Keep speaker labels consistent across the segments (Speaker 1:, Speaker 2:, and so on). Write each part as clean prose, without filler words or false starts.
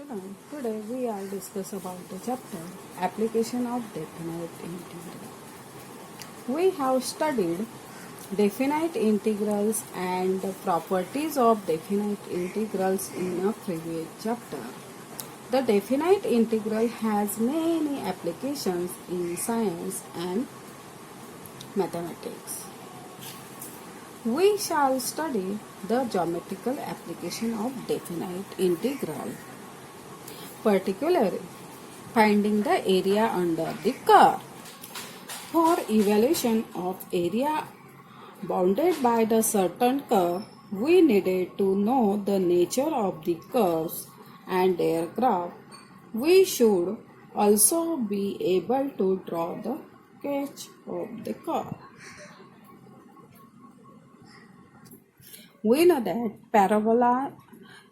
Speaker 1: Today we are discuss about the chapter Application of Definite Integral. We have studied definite integrals and the properties of definite integrals in a previous chapter. The definite integral has many applications in science and mathematics. We shall study the geometrical application of definite integral, particularly finding the area under the curve. For evaluation of area bounded by the certain curve, we needed to know the nature of the curves and their graph. We should also be able to draw the sketch of the curve. We know that parabola,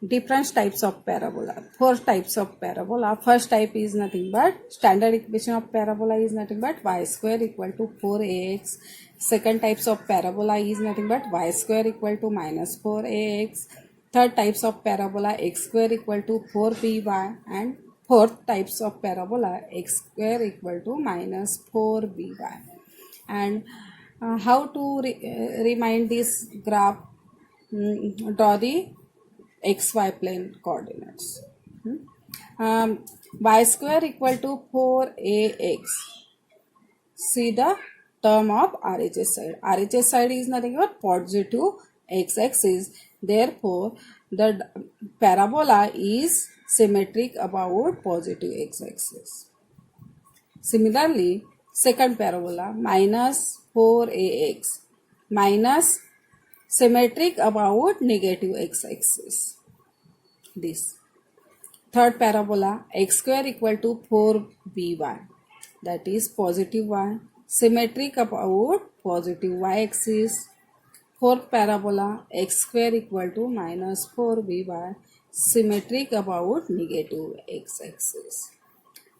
Speaker 1: different types of parabola, four types of parabola. First type is nothing but standard equation of parabola is nothing but y square equal to 4ax. Second types of parabola is nothing but y square equal to minus 4ax. Third types of parabola x square equal to 4by, and fourth types of parabola x square equal to minus 4by. And how to remind this graph? Draw the xy plane coordinates. Y square equal to 4ax. See the term of RHS side. RHS side is nothing but positive x-axis. Therefore, the parabola is symmetric about positive x-axis. Similarly, second parabola minus 4ax minus symmetric about negative x-axis. This third parabola x square equal to 4by, that is positive y, symmetric about positive y-axis. Fourth parabola x square equal to minus 4by, symmetric about negative x-axis.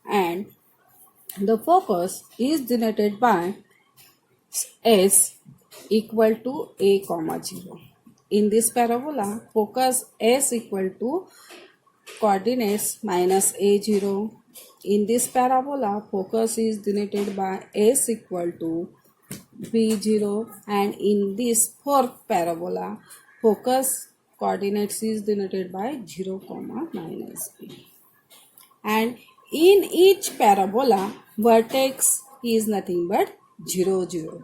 Speaker 1: And the focus is denoted by S equal to a comma 0. In this parabola, focus S equal to coordinates minus a0. In this parabola, focus is denoted by S equal to b0, and in this fourth parabola, focus coordinates is denoted by 0 comma minus b. And in each parabola, vertex is nothing but 0 0.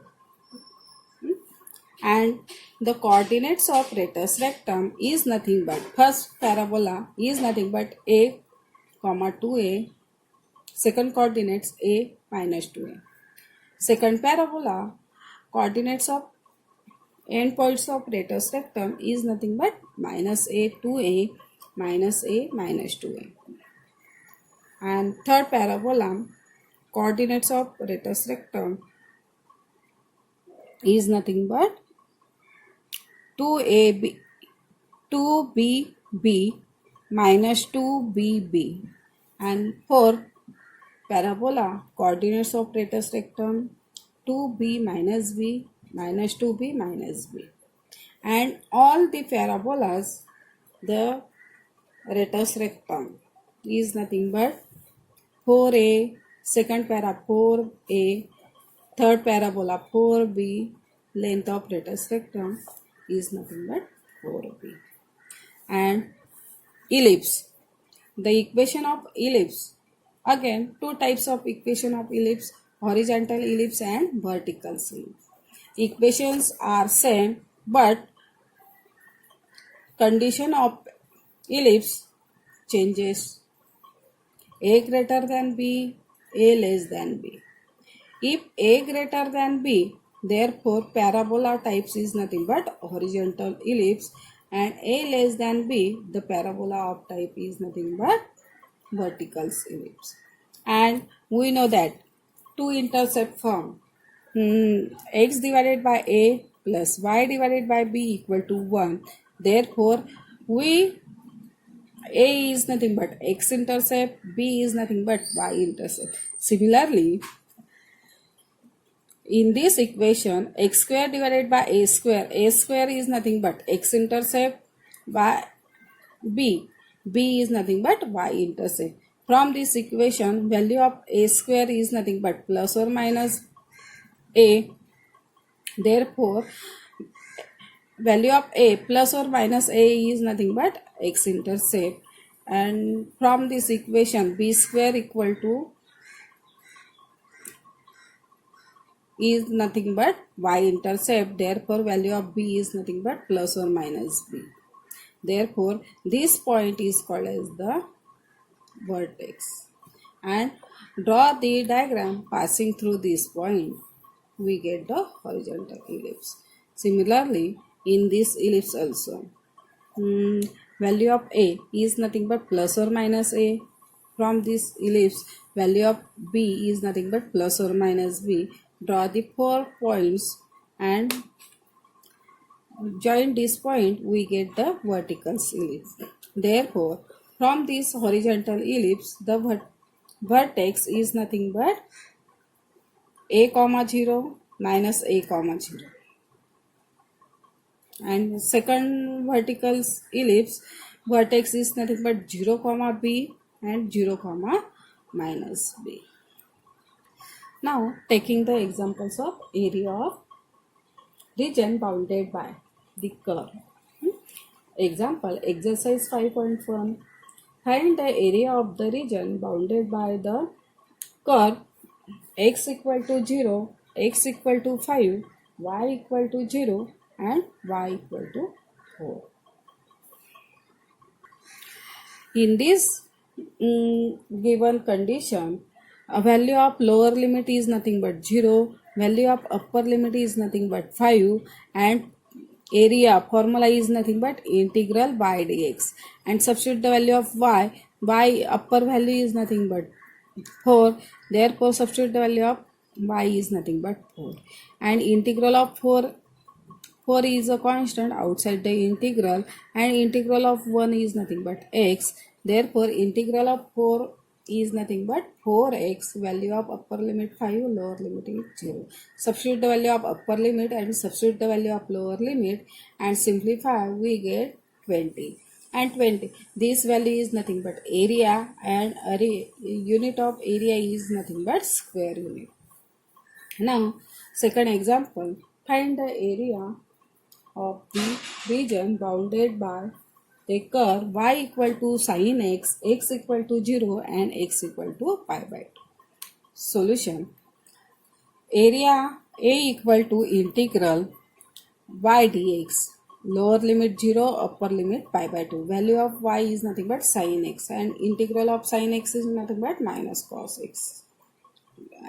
Speaker 1: And the coordinates of ratus rectum is nothing but first parabola is nothing but a comma 2a, second coordinates a minus 2a. Second parabola, coordinates of endpoints of ratus rectum is nothing but minus a 2a minus a minus 2a. And third parabola, coordinates of ratus rectum is nothing but 2ab 2bb minus 2bb. And fourth parabola, coordinates of ratus rectum 2b minus b minus 2b minus b. And all the parabolas, the ratus rectum is nothing but 4a, second para 4a, third parabola 4b, length of ratus rectum is nothing but 4b. And ellipse, the equation of ellipse, again two types of equation of ellipse, horizontal ellipse and vertical ellipse. Equations are same, but condition of ellipse changes. A greater than b, a less than b. If a greater than b, therefore parabola types is nothing but horizontal ellipse, and a less than b, the parabola of type is nothing but vertical ellipse. And we know that two intercept form x divided by a plus y divided by b equal to 1. Therefore, a is nothing but x intercept, b is nothing but y intercept. Similarly, in this equation, x square divided by a square is nothing but x intercept by b, B is nothing but y-intercept. From this equation, value of a square is nothing but plus or minus a. Therefore, value of a plus or minus a is nothing but x-intercept. And from this equation, b square equal to is nothing but y-intercept. Therefore, value of b is nothing but plus or minus b. Therefore, this point is called as the vertex. And draw the diagram passing through this point. We get the horizontal ellipse. Similarly, in this ellipse also, value of a is nothing but plus or minus a. From this ellipse, value of b is nothing but plus or minus b. Draw the 4 points and join this point, we get the vertical ellipse. Therefore, from this horizontal ellipse, the vertex is nothing but a comma 0 minus a comma 0. And second vertical ellipse, vertex is nothing but 0 comma b and 0 comma minus b. Now, taking the examples of area of region bounded by the curve. Example, exercise 5.1. Find the area of the region bounded by the curve x equal to 0, x equal to 5, y equal to 0 and y equal to 4. In this given condition, a value of lower limit is nothing but 0, value of upper limit is nothing but 5 and area formula is nothing but integral by dx, and substitute the value of y upper value is nothing but 4, therefore substitute the value of y is nothing but 4, and integral of 4 is a constant outside the integral, and integral of 1 is nothing but x, therefore integral of 4 is nothing but 4x, value of upper limit 5, lower limit is 0. Substitute the value of upper limit and substitute the value of lower limit and simplify, we get 20. And 20, this value is nothing but area, and unit of area is nothing but square unit. Now, second example, find the area of the region bounded by the curve y equal to sin x, x equal to 0 and x equal to pi by 2. Solution, area a equal to integral y dx, lower limit 0, upper limit pi by 2. Value of y is nothing but sin x, and integral of sin x is nothing but minus cos x.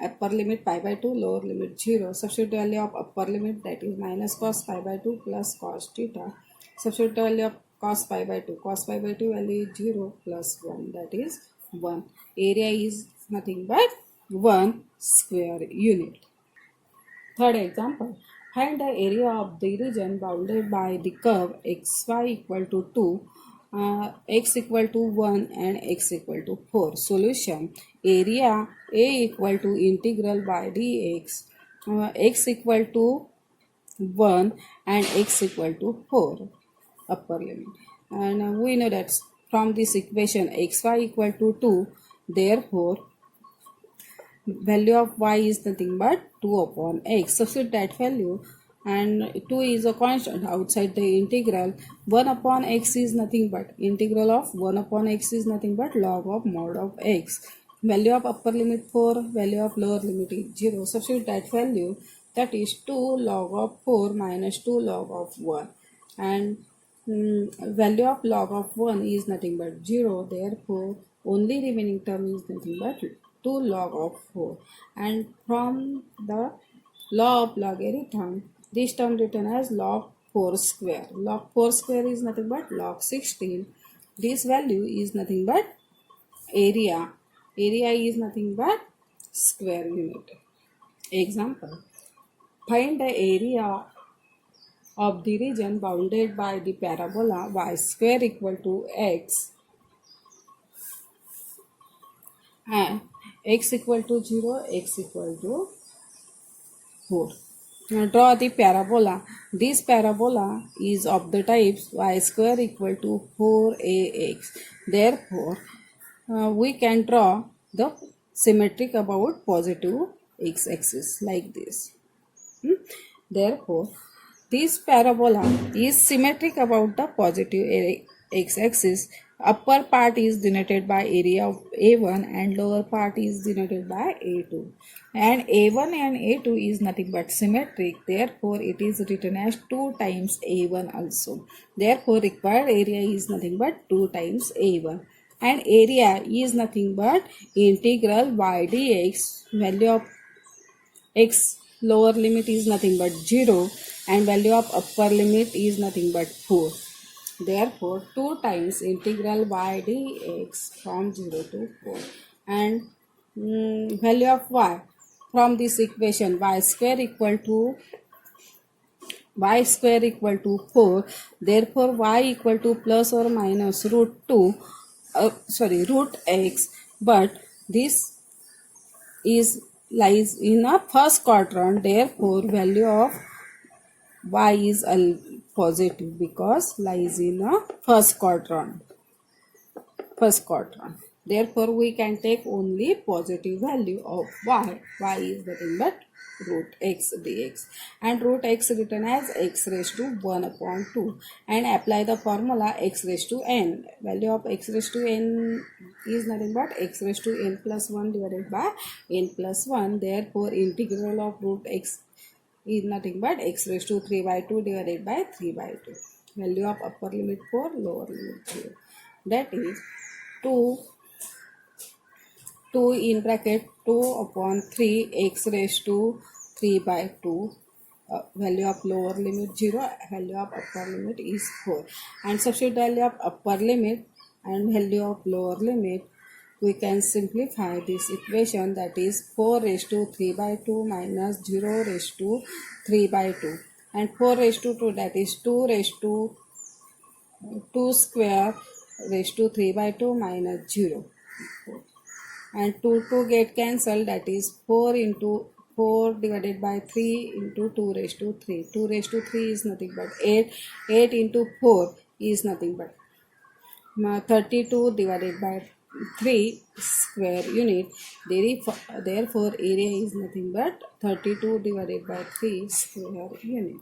Speaker 1: Upper limit pi by 2, lower limit 0. Substitute the value of upper limit, that is minus cos pi by 2 plus cos theta. Substitute the value of cos pi by 2. Cos pi by 2 value is 0 plus 1, that is 1. Area is nothing but 1 square unit. Third example, find the area of the region bounded by the curve xy equal to 2, x equal to 1 and x equal to 4. Solution, area a equal to integral by dx, x equal to 1 and x equal to 4, upper limit. And we know that from this equation xy equal to 2, therefore value of y is nothing but 2 upon x. Substitute that value, and 2 is a constant outside the integral. 1 upon x is nothing but integral of 1 upon x is nothing but log of mod of x. Value of upper limit 4, value of lower limit is 0. Substitute that value, that is 2 log of 4 minus 2 log of 1, and value of log of 1 is nothing but 0, therefore only remaining term is nothing but 2 log of 4. And from the law of logarithm, this term written as log 4 square. Log 4 square is nothing but log 16. This value is nothing but area. Area is nothing but square unit. Example, find the area of the region bounded by the parabola y square equal to x and x equal to 0, x equal to 4. Now draw the parabola. This parabola is of the types y square equal to 4ax. Therefore, we can draw the symmetric about positive x-axis like this. Therefore, this parabola is symmetric about the positive x-axis. Upper part is denoted by area of A1 and lower part is denoted by A2. And A1 and A2 is nothing but symmetric. Therefore, it is written as 2 times A1 also. Therefore, required area is nothing but 2 times A1. And area is nothing but integral y dx. Value of x lower limit is nothing but 0 and value of upper limit is nothing but 4. Therefore, 2 times integral y dx from 0 to 4 and value of y from this equation y square equal to 4. Therefore, y equal to plus or minus root 2 root x, but this is lies in a first quadrant. Therefore, value of y is positive because lies in a first quadrant. Therefore, we can take only positive value of y. Y is nothing but root x dx, and root x written as x raised to 1 upon 2, and apply the formula x raised to n. Value of x raised to n is nothing but x raised to n plus 1 divided by n plus 1. Therefore, integral of root x is nothing but x raised to 3 by 2 divided by 3 by 2. Value of upper limit 4, lower limit 0. That is 2 in bracket 2 upon 3 x raised to 3 by 2. Value of lower limit 0, value of upper limit is 4. And substitute value of upper limit and value of lower limit. We can simplify this equation, that is 4 raised to 3 by 2 minus 0 raised to 3 by 2. And 4 raised to 2, that is 2 raised to 2 square raised to 3 by 2 minus 0. And 2 get cancelled, that is 4 into 4 divided by 3 into 2 raised to 3. 2 raised to 3 is nothing but 8. 8 into 4 is nothing but 32 divided by 3 square unit. Therefore, area is nothing but 32 divided by 3 square unit.